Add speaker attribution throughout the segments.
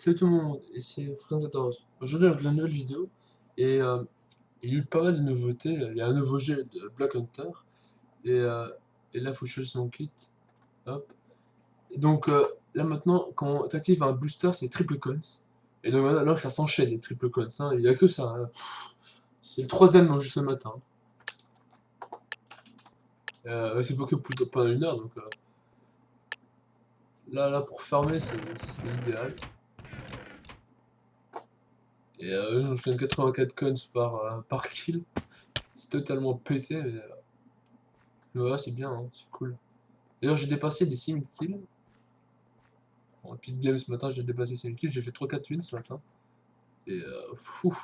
Speaker 1: Salut tout le monde, ici Fran14. Aujourd'hui, on a une nouvelle vidéo et il y a eu pas mal de nouveautés. Il y a un nouveau jeu de Black Hunter et, euh, et là, il faut que je choisisse mon kit. Hop. Et donc là maintenant, quand tu actives un booster, c'est triple cons. Et donc maintenant, là, ça s'enchaîne les triple cons. Hein. Il n'y a que ça. Hein. C'est le troisième juste ce matin. C'est pas que pendant une heure, donc là pour farmer, c'est idéal. Et je gagne 84 cons par kill. C'est totalement pété, mais voilà, c'est bien, hein, c'est cool. D'ailleurs, j'ai dépassé les 6000 kills. En Epic Game ce matin, j'ai dépassé 6000 kills, j'ai fait 3-4 wins ce matin. Et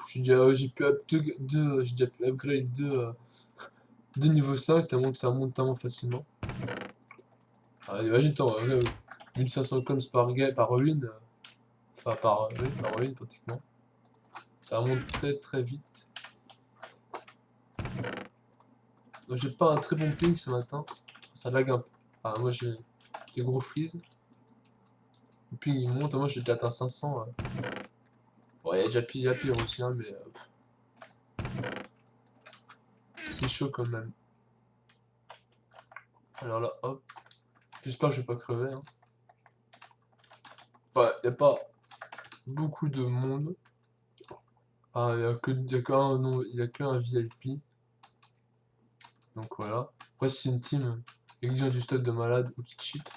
Speaker 1: j'ai déjà pu upgrade 2 niveau 5, tellement que ça monte tellement facilement. Ah, imagine, toi, 1500 cons par win, enfin oui, par win pratiquement. Ça monte très vite. Donc j'ai pas un très bon ping ce matin, ça lag un peu. Ah, moi j'ai des gros freeze. Le ping il monte, moi j'ai déjà atteint 500. Bon, il y a pire aussi, hein, mais c'est chaud quand même. Alors là, hop. J'espère que je vais pas crever. Hein. Enfin, il n'y a pas beaucoup de monde. Ah, il y a qu'un VIP. Donc voilà. Après, si c'est une team qui a du stock de malade ou qui cheat.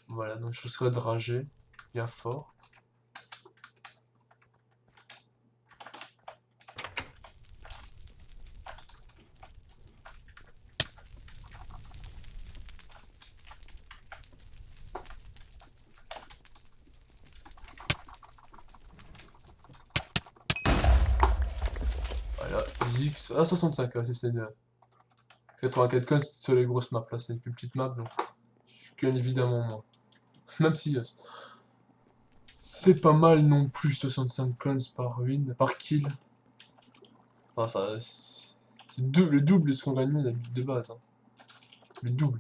Speaker 1: Voilà, donc je serais de rager. Bien fort. Voilà, Zix. Ah, 65, c'est bien. 84 coins sur les grosses maps, là c'est une plus petite map, donc je gagne évidemment moins. Même si c'est pas mal non plus, 65 coins par kill. Enfin, c'est le double de ce qu'on gagnait d'habitude de base. Hein. Le double.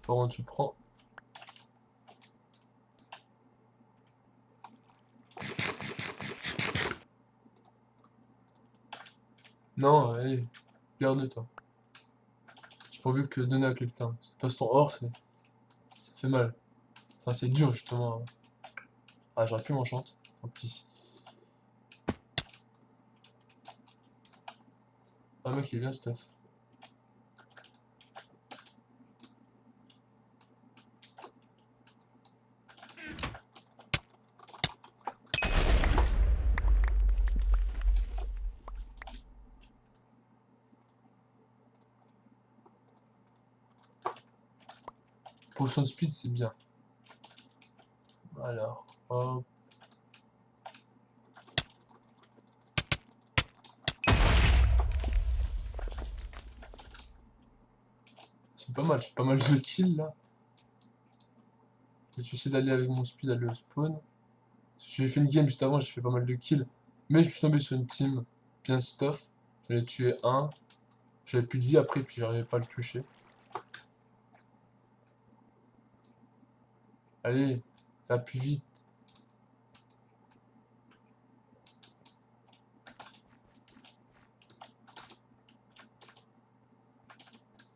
Speaker 1: Par contre, tu prends. Non, allez, garde-toi. J'ai pas vu que donner à quelqu'un. C'est pas ton or, ça fait mal. Enfin, c'est dur justement. Ah, j'aurais pu m'enchanter. Tant pis. Ah, mec, il est bien, Steph. Potion de speed, c'est bien. Alors, hop. C'est pas mal, j'ai pas mal de kills là. Je vais essayer d'aller avec mon speed aller au spawn. J'ai fait une game juste avant, j'ai fait pas mal de kills. Mais je suis tombé sur une team bien stuff. J'en ai tué un. J'avais plus de vie après, puis j'arrivais pas à le toucher. Allez, va plus vite.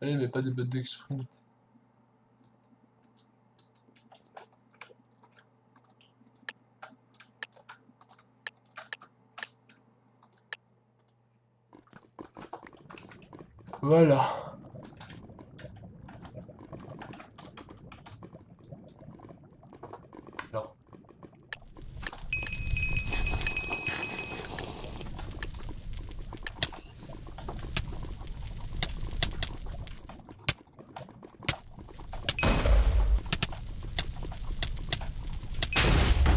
Speaker 1: Allez, mais pas des bottes de sprint. Voilà. Alors.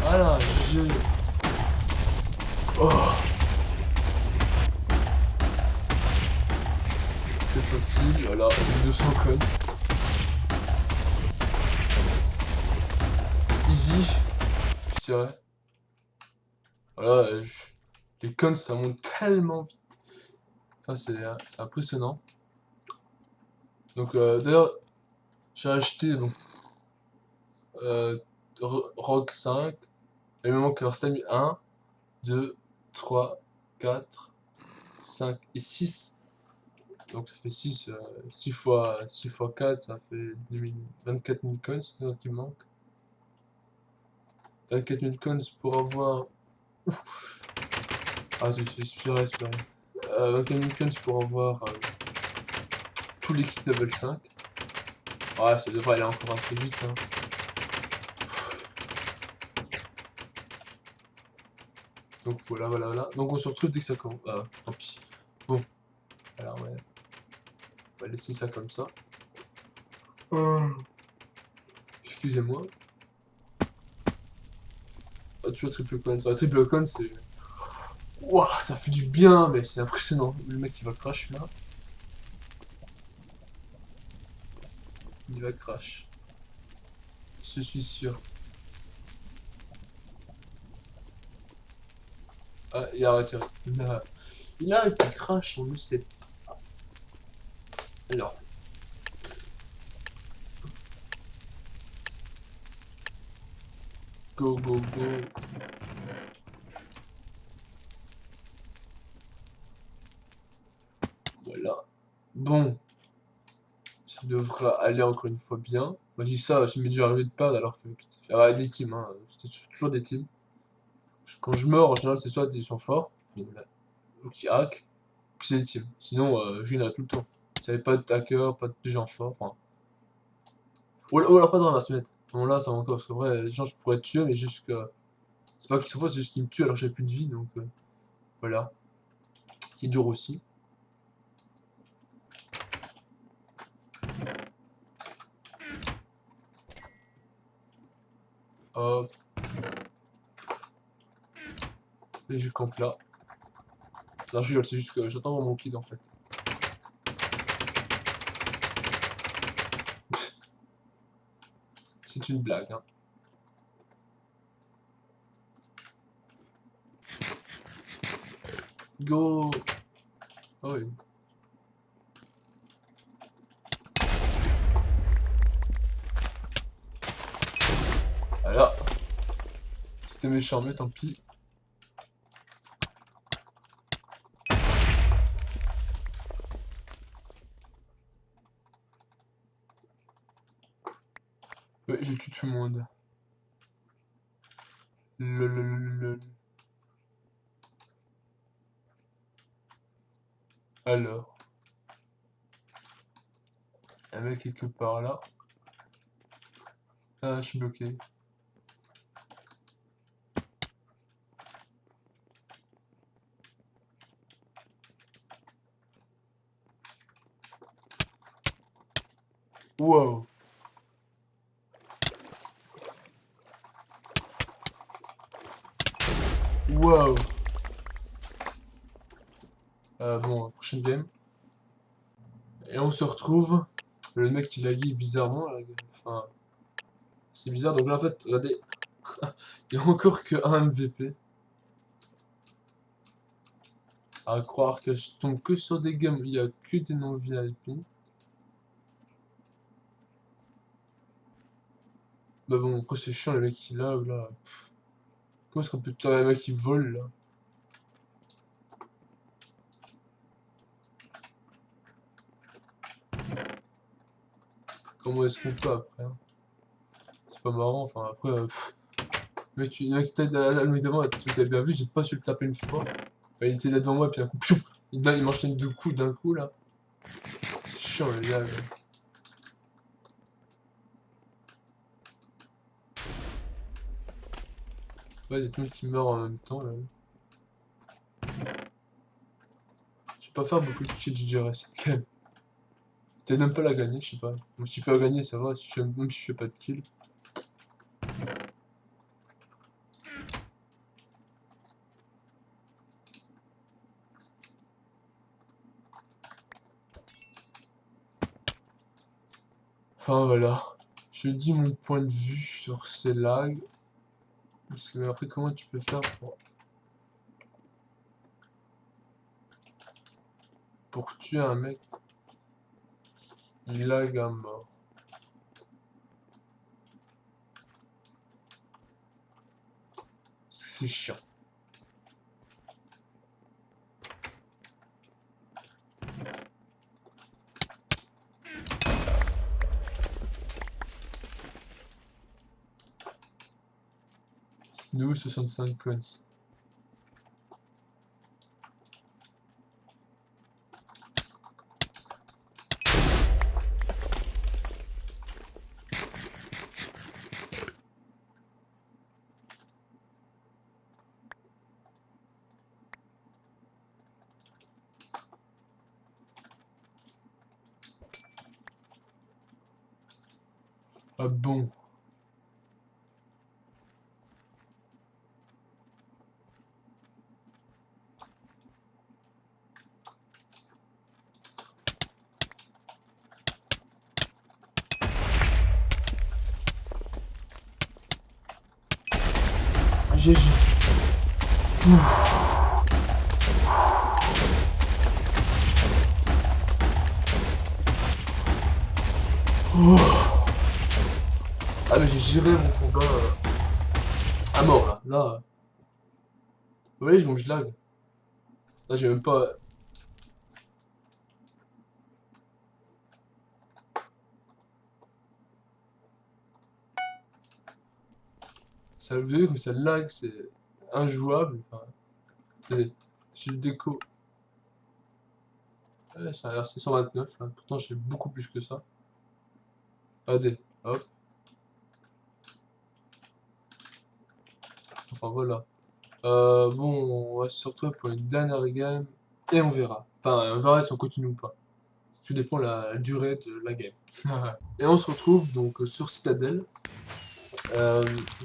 Speaker 1: Voilà, GG. Oh. C'était facile, voilà, 200 coins. Easy, je dirais. Voilà, les cons ça monte tellement vite. Enfin, c'est impressionnant. Donc, d'ailleurs, j'ai acheté donc, Rock 5. Et il me manque un stamina 1, 2, 3, 4, 5 et 6. Donc ça fait 6, 6 fois 4, ça fait 24 000 coins, c'est ça qui me manque. 24 000 coins pour avoir... Ah, j'ai respiré. 24 000 coins pour avoir tous les kits level 5. Ouais, ça devrait aller encore assez vite. Hein. Donc voilà, voilà, voilà. Donc on se retrouve dès que ça commence. Ah, tant pis. Bon, alors on va laisser ça comme ça. Excusez-moi. Ah, toujours triple con. Ah, triple con, c'est... Ouah, ça fait du bien, mais c'est impressionnant. Le mec, il va crash, là. Il va crash. Je suis sûr. Ah, il a arrêté. Il a arrêté crash, on le sait. Alors. Go, go, go. Voilà. Bon. Ça devrait aller encore une fois bien. Moi, je dis ça, ça m'est déjà arrivé de perdre alors que... Ah, des teams, hein. C'était toujours des teams. Quand je meurs, en général, c'est soit ils sont forts, ou qui hack, ou que c'est des teams. Sinon, je gagnerais tout le temps. S'il n'y avait pas de hacker, pas de gens forts, enfin... Ou alors pas dans la semaine. Bon là, ça va encore, parce que vrai, les gens, je pourrais tuer, mais juste que... C'est pas qu'ils sont forts, c'est juste qu'ils me tuent alors que j'ai plus de vie, donc... voilà. C'est dur aussi. Hop. Et je campe là. Non, je rigole, c'est juste que j'attends mon kid en fait. C'est une blague, hein. Go! Oh oui. Voilà. C'était méchant, mais tant pis. Ouais, je tue tout le monde. Lolololol. Alors. Un mec quelque part là. Ah, je suis bloqué. Wow. Wow. Bon, prochaine game. Et on se retrouve. Le mec qui laguait bizarrement. Là, enfin, c'est bizarre. Donc là, en fait, regardez. Il n'y a encore que un MVP. À croire que je tombe que sur des games où il n'y a que des non VIP. Bah bon, après c'est chiant les mecs qui là, là. Comment est-ce qu'on peut tuer les mecs qui volent là? Comment est-ce qu'on peut après hein? C'est pas marrant, enfin après. Mec, le mec le mec devant, tu t'as bien vu, j'ai pas su le taper une fois. Enfin, il était là devant moi, puis un coup, pfiou, il m'enchaîne deux coups d'un coup là. C'est chiant les gars. Ouais, il y a tout le monde qui meurt en même temps là. Je vais pas faire beaucoup de kills, je dirais, cette game. Peut-être même pas la gagner, je sais pas. Donc, si tu peux la gagner, ça va, même si je fais pas de kills. Enfin voilà. Je dis mon point de vue sur ces lags. Parce que après, comment tu peux faire pour pour tuer un mec. Il lag à mort. C'est chiant. Nous 65 coins. Ah bon. GG. Ah mais j'ai géré mon combat à mort là. Là. Vous voyez, je lag. Là j'ai même pas. Ça veut dire que ça lag, c'est injouable. Enfin, attendez, j'ai le déco. Ouais, ça a l'air 629, hein. Pourtant j'ai beaucoup plus que ça. Regardez, hop. Enfin voilà. Bon, on va se retrouver pour une dernière game et on verra. Enfin, on verra si on continue ou pas. Tout dépend de la durée de la game. Et on se retrouve donc sur Citadel. Je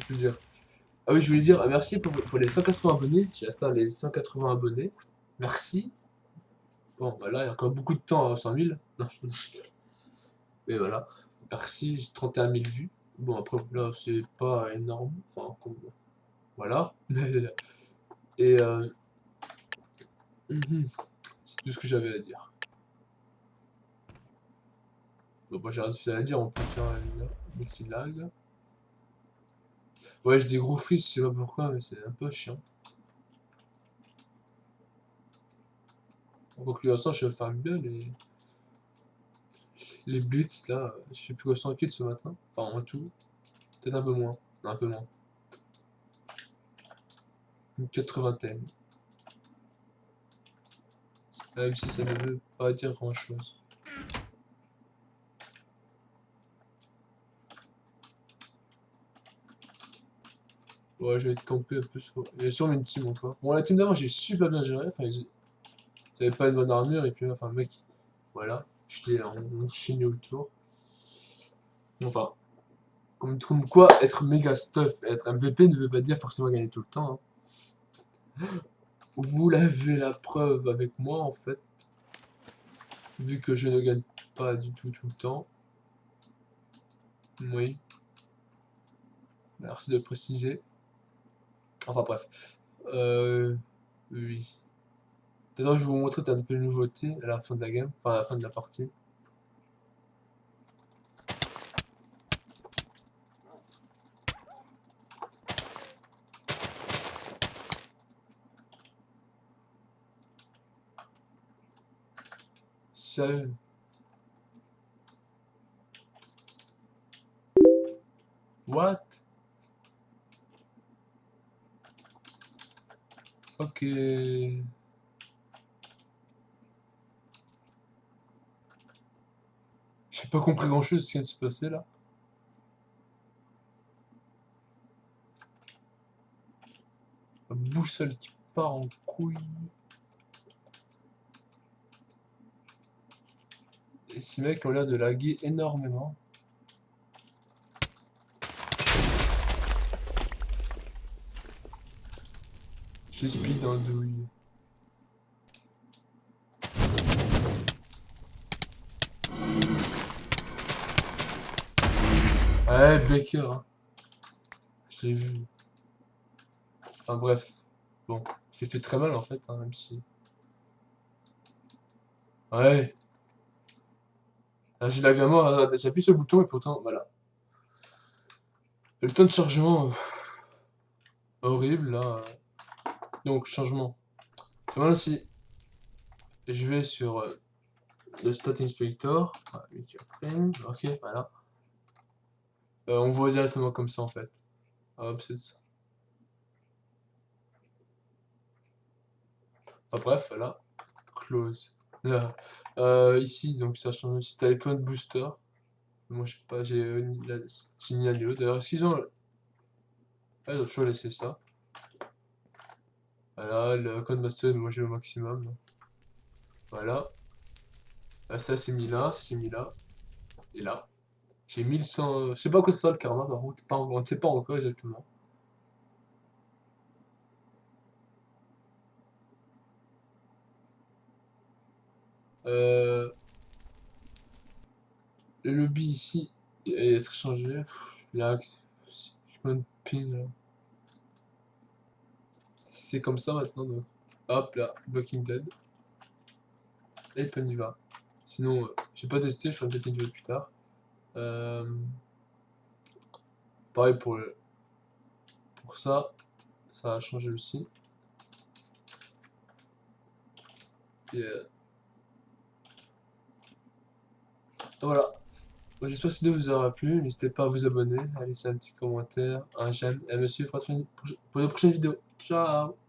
Speaker 1: veux dire. Ah oui, je voulais dire merci pour les 180 abonnés. J'ai atteint les 180 abonnés. Merci. Bon, bah là, il y a encore beaucoup de temps à 100 000. Non, mais voilà. Merci, j'ai 31 000 vues. Bon, après, là, c'est pas énorme. Enfin, voilà. Et c'est tout ce que j'avais à dire. Bon, bah, j'ai rien de plus à dire en plus, hein, le petit lag. Ouais, j'ai des gros frises, je sais pas pourquoi, mais c'est un peu chiant. En conclusion, je vais faire bien les blitz là. Je fais plus que 100 kills ce matin. Enfin, en tout. Peut-être un peu moins. Non, un peu moins. Une 80aine. Même si ça ne veut pas dire grand chose. Ouais, je vais être campé un peu sur. Il y a sûrement une team encore. Bon, la team d'avant, j'ai super bien géré. Enfin, ils avaient pas une bonne armure. Et puis, enfin, le mec, voilà. Je l'ai enchaîné autour. Enfin, comme quoi, être méga stuff, être MVP ne veut pas dire forcément gagner tout le temps. Hein. Vous l'avez la preuve avec moi, en fait. Vu que je ne gagne pas du tout le temps. Oui. Merci de préciser. Enfin, bref. Oui. D'ailleurs, je vais vous montrer un peu de nouveauté à la fin de la game, enfin à la fin de la partie. Sérieux. What? Ok. J'ai pas compris grand chose de ce qui vient de se passer là. La boussole qui part en couille. Et ces mecs ont l'air de laguer énormément. J'ai speed en douille. Ouais, Baker. Hein. Je l'ai vu. Enfin bref. Bon. Je l'ai fait très mal en fait, hein, même si. Ouais. Là, j'ai la gamme, j'appuie sur le bouton et pourtant, voilà. Le temps de chargement, horrible, là. Donc, changement. Voilà, si je vais sur le Stat Inspector, voilà, ok, voilà. On voit directement comme ça, en fait. Hop, c'est ça. Enfin, bref, voilà. Close. Là. Ici, donc ça change. Si t'as le clone booster. Moi, je sais pas, j'ai ni l'un ni l'autre. D'ailleurs, est-ce qu'ils ont. Ah, ils ont toujours laissé ça. Voilà, le code master, moi j'ai le maximum. Voilà. Ça c'est mis là, ça c'est mis là. Et là. J'ai 1100. Je sais pas quoi c'est ça le karma par contre. On ne sait pas encore exactement. Euh, le lobby ici est changé. Là, je peux une ping là. C'est comme ça maintenant donc. Hop là, Walking Dead. Et puis on y va. Sinon, j'ai pas testé, je ferai peut-être une vidéo plus tard. Euh, pareil pour ça a changé aussi. Et voilà. J'espère que cette vidéo vous aura plu. N'hésitez pas à vous abonner, à laisser un petit commentaire, un j'aime et à me suivre pour de prochaines vidéos. Ciao!